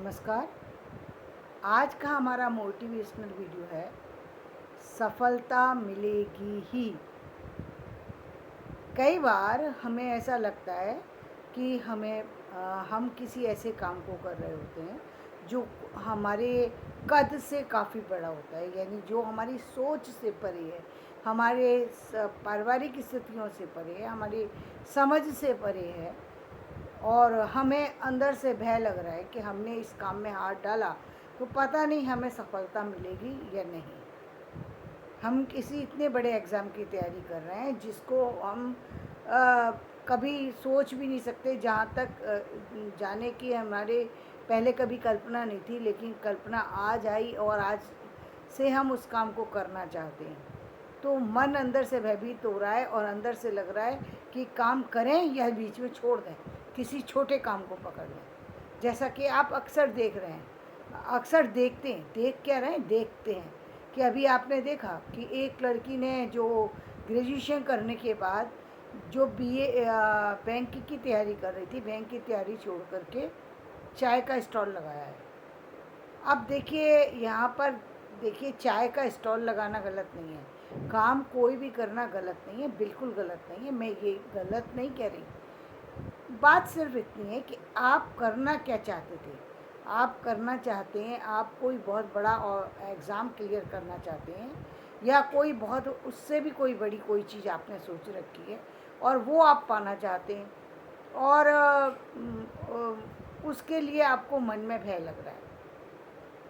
नमस्कार। आज का हमारा मोटिवेशनल वीडियो है, सफलता मिलेगी ही। कई बार हमें ऐसा लगता है कि हम किसी ऐसे काम को कर रहे होते हैं जो हमारे कद से काफ़ी बड़ा होता है, यानी जो हमारी सोच से परे है, हमारे पारिवारिक स्थितियों से परे है, हमारी समझ से परे है। और हमें अंदर से भय लग रहा है कि हमने इस काम में हाथ डाला तो पता नहीं हमें सफलता मिलेगी या नहीं। हम किसी इतने बड़े एग्ज़ाम की तैयारी कर रहे हैं जिसको हम कभी सोच भी नहीं सकते, जहाँ तक जाने की हमारे पहले कभी कल्पना नहीं थी, लेकिन कल्पना आज आई और आज से हम उस काम को करना चाहते हैं। तो मन अंदर से भयभीत हो रहा है और अंदर से लग रहा है कि काम करें या बीच में छोड़ दें, किसी छोटे काम को पकड़ लें। जैसा कि आप अक्सर देख रहे हैं, अक्सर देखते हैं, देख क्या रहे हैं, देखते हैं कि अभी आपने देखा कि एक लड़की ने जो ग्रेजुएशन करने के बाद जो बीए बैंक की तैयारी कर रही थी, बैंक की तैयारी छोड़ करके चाय का स्टॉल लगाया है। अब देखिए यहाँ पर, देखिए चाय का स्टॉल लगाना गलत नहीं है, काम कोई भी करना गलत नहीं है, बिल्कुल गलत नहीं है, मैं ये गलत नहीं कह रही। बात सिर्फ इतनी है कि आप करना क्या चाहते थे। आप करना चाहते हैं, आप कोई बहुत बड़ा और एग्ज़ाम क्लियर करना चाहते हैं, या कोई बहुत उससे भी कोई बड़ी कोई चीज़ आपने सोच रखी है और वो आप पाना चाहते हैं, और उसके लिए आपको मन में भय लग रहा है।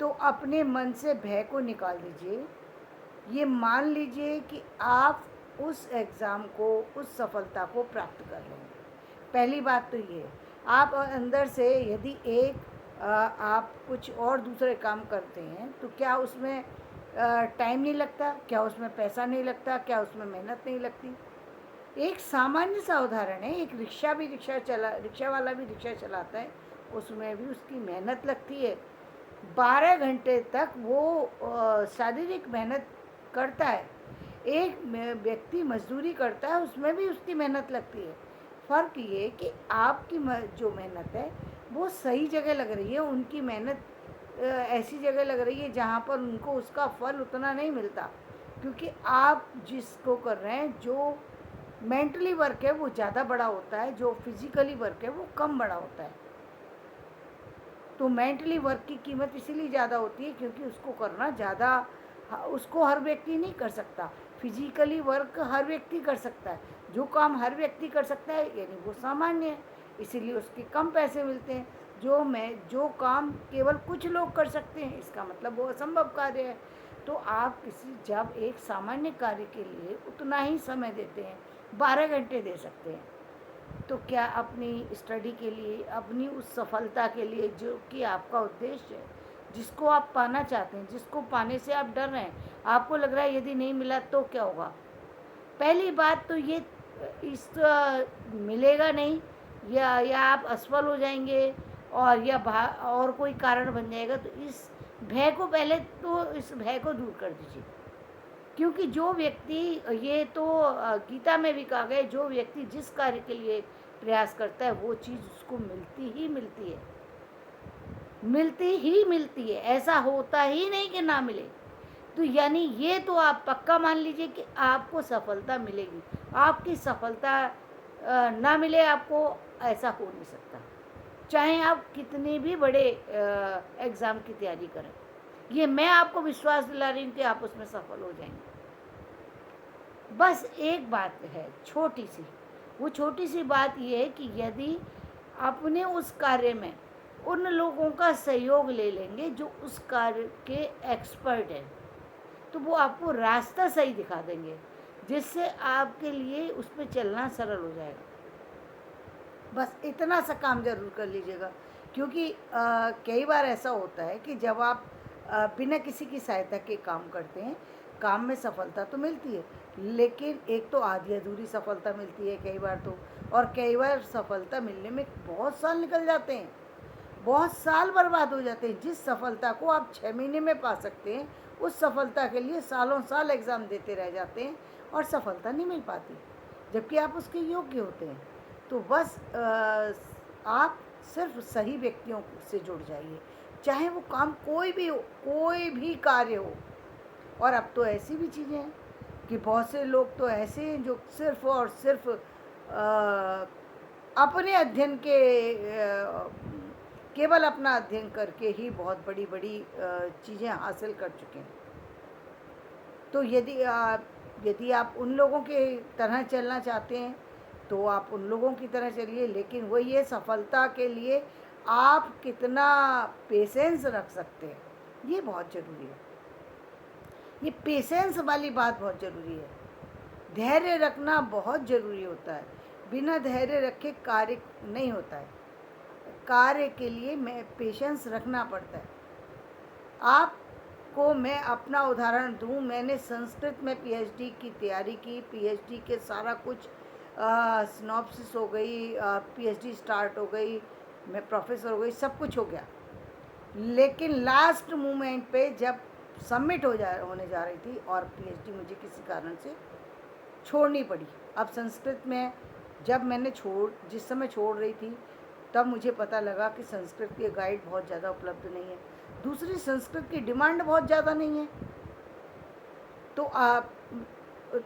तो अपने मन से भय को निकाल दीजिए। ये मान लीजिए कि आप उस एग्ज़ाम को, उस सफलता को प्राप्त कर लेंगे। पहली बात तो ये, आप अंदर से यदि आप कुछ और दूसरे काम करते हैं तो क्या उसमें टाइम नहीं लगता, क्या उसमें पैसा नहीं लगता, क्या उसमें मेहनत नहीं लगती। एक सामान्य सा उदाहरण है, एक रिक्शा वाला भी रिक्शा चलाता है, उसमें भी उसकी मेहनत लगती है। 12 घंटे तक वो शारीरिक मेहनत करता है। एक व्यक्ति मजदूरी करता है, उसमें भी उसकी मेहनत लगती है। फ़र्क ये कि आपकी जो मेहनत है वो सही जगह लग रही है, उनकी मेहनत ऐसी जगह लग रही है जहाँ पर उनको उसका फल उतना नहीं मिलता। क्योंकि आप जिसको कर रहे हैं, जो मेंटली वर्क है वो ज़्यादा बड़ा होता है, जो फिज़िकली वर्क है वो कम बड़ा होता है। तो मेंटली वर्क की कीमत इसीलिए ज़्यादा होती है क्योंकि उसको करना ज़्यादा, उसको हर व्यक्ति नहीं कर सकता। फिजिकली वर्क हर व्यक्ति कर सकता है, जो काम हर व्यक्ति कर सकता है यानी वो सामान्य है, इसीलिए उसके कम पैसे मिलते हैं। जो काम केवल कुछ लोग कर सकते हैं, इसका मतलब वो असंभव कार्य है। तो आप जब एक सामान्य कार्य के लिए उतना ही समय देते हैं, 12 घंटे दे सकते हैं, तो क्या अपनी स्टडी के लिए, अपनी उस सफलता के लिए जो कि आपका उद्देश्य है, जिसको आप पाना चाहते हैं, जिसको पाने से आप डर रहे हैं, आपको लग रहा है यदि नहीं मिला तो क्या होगा। पहली बात तो ये, मिलेगा नहीं, या आप असफल हो जाएंगे, और कोई कारण बन जाएगा, तो इस भय को, पहले तो इस भय को दूर कर दीजिए। क्योंकि जो व्यक्ति, ये तो गीता में भी कहा गया, जो व्यक्ति जिस कार्य के लिए प्रयास करता है वो चीज़ उसको मिलती ही मिलती है, मिलती ही मिलती है, ऐसा होता ही नहीं कि ना मिले। तो यानी ये तो आप पक्का मान लीजिए कि आपको सफलता मिलेगी। आपकी सफलता ना मिले आपको, ऐसा हो नहीं सकता, चाहे आप कितने भी बड़े एग्ज़ाम की तैयारी करें। ये मैं आपको विश्वास दिला रही हूँ कि आप उसमें सफल हो जाएंगे। बस एक बात है छोटी सी, वो छोटी सी बात ये है कि यदि अपने उस कार्य में उन लोगों का सहयोग ले लेंगे जो उस कार्य के एक्सपर्ट हैं, तो वो आपको रास्ता सही दिखा देंगे, जिससे आपके लिए उस पर चलना सरल हो जाएगा। बस इतना सा काम ज़रूर कर लीजिएगा। क्योंकि कई बार ऐसा होता है कि जब आप बिना किसी की सहायता के काम करते हैं, काम में सफलता तो मिलती है, लेकिन एक तो आधी अधूरी सफलता मिलती है कई बार तो, और कई बार सफलता मिलने में बहुत साल निकल जाते हैं, बहुत साल बर्बाद हो जाते हैं। जिस सफलता को आप 6 महीने में पा सकते हैं, उस सफलता के लिए सालों साल एग्ज़ाम देते रह जाते हैं और सफलता नहीं मिल पाती, जबकि आप उसके योग्य होते हैं। तो बस आप सिर्फ सही व्यक्तियों से जुड़ जाइए, चाहे वो काम कोई भी हो, कोई भी कार्य हो। और अब तो ऐसी भी चीज़ें हैं कि बहुत से लोग तो ऐसे हैं जो सिर्फ और सिर्फ अपने अध्ययन के केवल अपना अध्ययन करके ही बहुत बड़ी बड़ी चीज़ें हासिल कर चुके हैं। तो यदि आप उन लोगों के तरह चलना चाहते हैं तो आप उन लोगों की तरह चलिए, लेकिन वही है, सफलता के लिए आप कितना पेशेंस रख सकते हैं, ये बहुत ज़रूरी है। ये पेशेंस वाली बात बहुत ज़रूरी है। धैर्य रखना बहुत ज़रूरी होता है। बिना धैर्य रखे कार्य नहीं होता है। कार्य के लिए मैं पेशेंस रखना पड़ता है। आपको मैं अपना उदाहरण दूं, मैंने संस्कृत में पीएचडी की तैयारी की, पीएचडी के सारा कुछ सिनॉप्सिस हो गई, पीएचडी स्टार्ट हो गई, मैं प्रोफेसर हो गई, सब कुछ हो गया। लेकिन लास्ट मोमेंट पे जब सबमिट होने जा रही थी और पीएचडी मुझे किसी कारण से छोड़नी पड़ी। अब संस्कृत में जब मैंने जिस समय छोड़ रही थी तब मुझे पता लगा कि संस्कृत के गाइड बहुत ज़्यादा उपलब्ध नहीं है, दूसरी संस्कृत की डिमांड बहुत ज़्यादा नहीं है।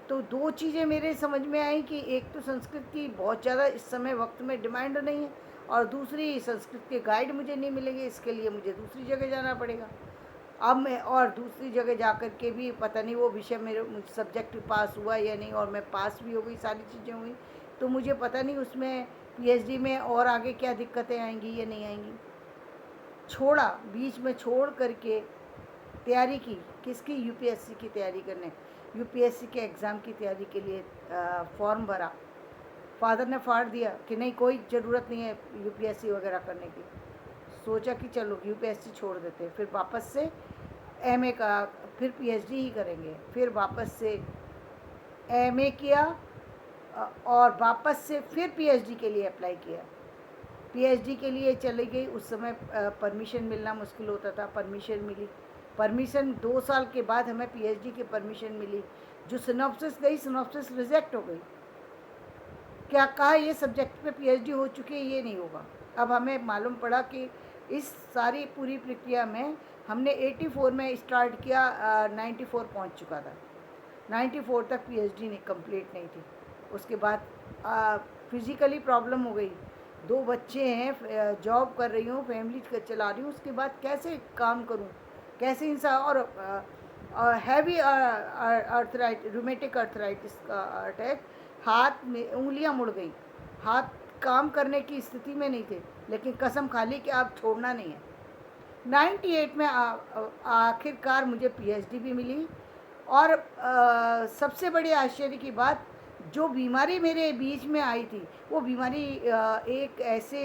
तो दो चीज़ें मेरे समझ में आई कि एक तो संस्कृत की बहुत ज़्यादा इस समय वक्त में डिमांड नहीं है, और दूसरी संस्कृत के गाइड मुझे नहीं मिलेंगे, इसके लिए मुझे दूसरी जगह जाना पड़ेगा। अब मैं और दूसरी जगह जा कर के भी पता नहीं वो विषय मेरे सब्जेक्ट पास हुआ या नहीं, और मैं पास भी हो गई, सारी चीज़ें हुई, तो मुझे पता नहीं उसमें पीएचडी में और आगे क्या दिक्कतें आएंगी या नहीं आएंगी। छोड़ा, बीच में छोड़ करके तैयारी की, किसकी? यूपीएससी की तैयारी करने, यूपीएससी के एग्ज़ाम की तैयारी के लिए फॉर्म भरा। फादर ने फाड़ दिया कि नहीं, कोई ज़रूरत नहीं है यूपीएससी वगैरह करने की। सोचा कि चलो यूपीएससी छोड़ देते हैं, फिर वापस से एमए का, फिर पीएचडी ही करेंगे, फिर वापस से एमए किया, और वापस से फिर पीएचडी के लिए अप्लाई किया। पीएचडी के लिए चली गई, उस समय परमिशन मिलना मुश्किल होता था, परमिशन मिली। परमिशन 2 साल के बाद हमें पीएचडी की परमिशन मिली। जो सिनॉप्सिस गई, सिनॉप्सिस रिजेक्ट हो गई। क्या कहा, ये सब्जेक्ट पे पीएचडी हो चुकी है, ये नहीं होगा। अब हमें मालूम पड़ा कि इस सारी पूरी प्रक्रिया में हमने 84 में स्टार्ट किया, 94 पहुंच चुका था, 94 तक पीएचडी नहीं कंप्लीट नहीं थी। उसके बाद फिज़िकली प्रॉब्लम हो गई, 2 बच्चे हैं, जॉब कर रही हूँ, फैमिली चला रही हूँ, उसके बाद कैसे काम करूँ, कैसे इंसान, और हैवी अर्थराइट, रूमेटिक अर्थराइटिस का अटैक, हाथ में उंगलियां मुड़ गई, हाथ काम करने की स्थिति में नहीं थे, लेकिन कसम खा ली कि आप छोड़ना नहीं है। 98 में आखिरकार मुझे पीएचडी भी मिली। और सबसे बड़ी आश्चर्य की बात, जो बीमारी मेरे बीच में आई थी, वो बीमारी एक ऐसे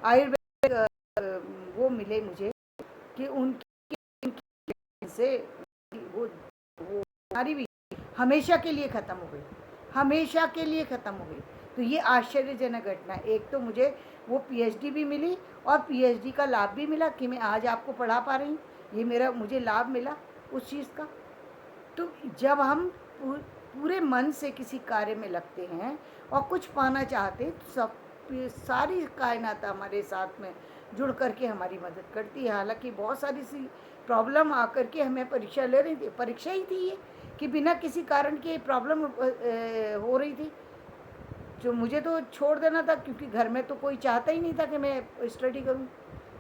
आयुर्वेद वो मिले मुझे कि उनकी से वो बीमारी भी हमेशा के लिए ख़त्म हो गई, हमेशा के लिए ख़त्म हो गई। तो ये आश्चर्यजनक घटना, एक तो मुझे वो पीएचडी भी मिली और पीएचडी का लाभ भी मिला कि मैं आज आपको पढ़ा पा रही हूँ, ये मुझे लाभ मिला उस चीज़ का। तो जब हम पूरे मन से किसी कार्य में लगते हैं और कुछ पाना चाहते हैं, तो सारी कायनात हमारे साथ में जुड़ करके हमारी मदद करती है। हालांकि बहुत सारी सी प्रॉब्लम आकर के हमें परीक्षा ले रही थी, परीक्षा ही थी ये, कि बिना किसी कारण के प्रॉब्लम हो रही थी, जो मुझे तो छोड़ देना था, क्योंकि घर में तो कोई चाहता ही नहीं था कि मैं स्टडी करूं,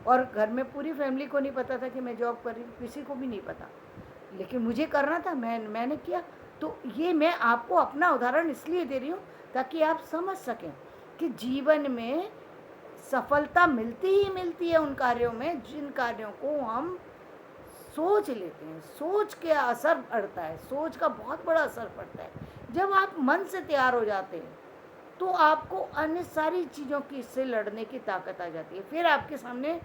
और घर में पूरी फैमिली को नहीं पता था कि मैं जॉब कर रही हूँ, किसी को भी नहीं पता, लेकिन मुझे करना था, मैंने किया। तो ये मैं आपको अपना उदाहरण इसलिए दे रही हूँ ताकि आप समझ सकें कि जीवन में सफलता मिलती ही मिलती है उन कार्यों में जिन कार्यों को हम सोच लेते हैं। सोच के असर पड़ता है, सोच का बहुत बड़ा असर पड़ता है। जब आप मन से तैयार हो जाते हैं तो आपको अन्य सारी चीज़ों की से लड़ने की ताकत आ जाती है, फिर आपके सामने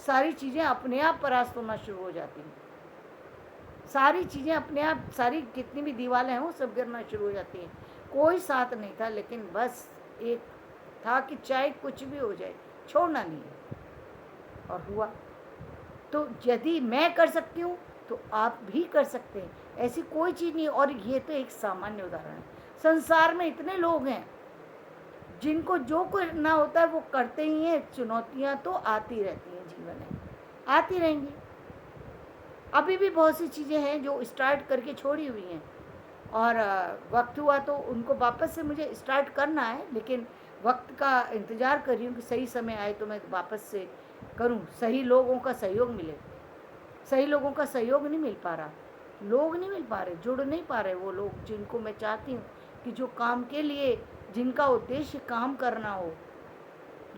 सारी चीज़ें अपने आप परास्त होना शुरू हो जाती हैं, सारी चीज़ें अपने आप, सारी कितनी भी दीवारें हैं वो सब गिरना शुरू हो जाती हैं। कोई साथ नहीं था, लेकिन बस एक था कि चाहे कुछ भी हो जाए छोड़ना नहीं है, और हुआ। तो यदि मैं कर सकती हूँ तो आप भी कर सकते हैं, ऐसी कोई चीज़ नहीं। और ये तो एक सामान्य उदाहरण है, संसार में इतने लोग हैं जिनको जो करना होता है वो करते ही हैं। चुनौतियाँ तो आती रहती हैं जीवन में, आती रहेंगी। अभी भी बहुत सी चीज़ें हैं जो स्टार्ट करके छोड़ी हुई हैं, और वक्त हुआ तो उनको वापस से मुझे स्टार्ट करना है, लेकिन वक्त का इंतज़ार कर रही हूँ कि सही समय आए तो मैं वापस से करूँ, सही लोगों का सहयोग मिले। सही लोगों का सहयोग नहीं मिल पा रहा, लोग नहीं मिल पा रहे, जुड़ नहीं पा रहे वो लोग जिनको मैं चाहती हूँ कि जो काम के लिए, जिनका उद्देश्य काम करना हो।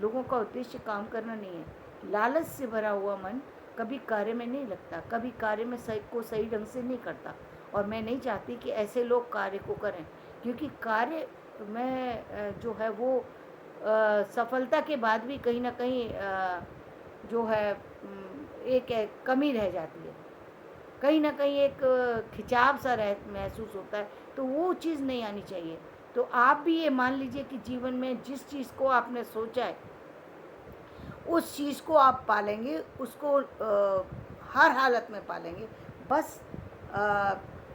लोगों का उद्देश्य काम करना नहीं है। लालच से भरा हुआ मन कभी कार्य में नहीं लगता, कभी कार्य में सही ढंग से नहीं करता, और मैं नहीं चाहती कि ऐसे लोग कार्य को करें, क्योंकि कार्य में जो है वो सफलता के बाद भी कहीं ना कहीं जो है एक कमी रह जाती है, कहीं ना कहीं एक खिंचाव सा महसूस होता है, तो वो चीज़ नहीं आनी चाहिए। तो आप भी ये मान लीजिए कि जीवन में जिस चीज़ को आपने सोचा है उस चीज़ को आप पालेंगे, उसको हर हालत में पालेंगे। बस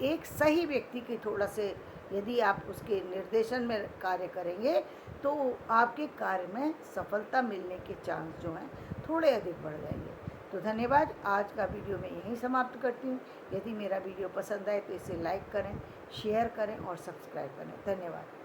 एक सही व्यक्ति की थोड़ा से यदि आप उसके निर्देशन में कार्य करेंगे तो आपके कार्य में सफलता मिलने के चांस जो हैं थोड़े अधिक बढ़ जाएंगे। तो धन्यवाद। आज का वीडियो मैं यहीं समाप्त करती हूँ। यदि मेरा वीडियो पसंद आए तो इसे लाइक करें, शेयर करें और सब्सक्राइब करें। धन्यवाद।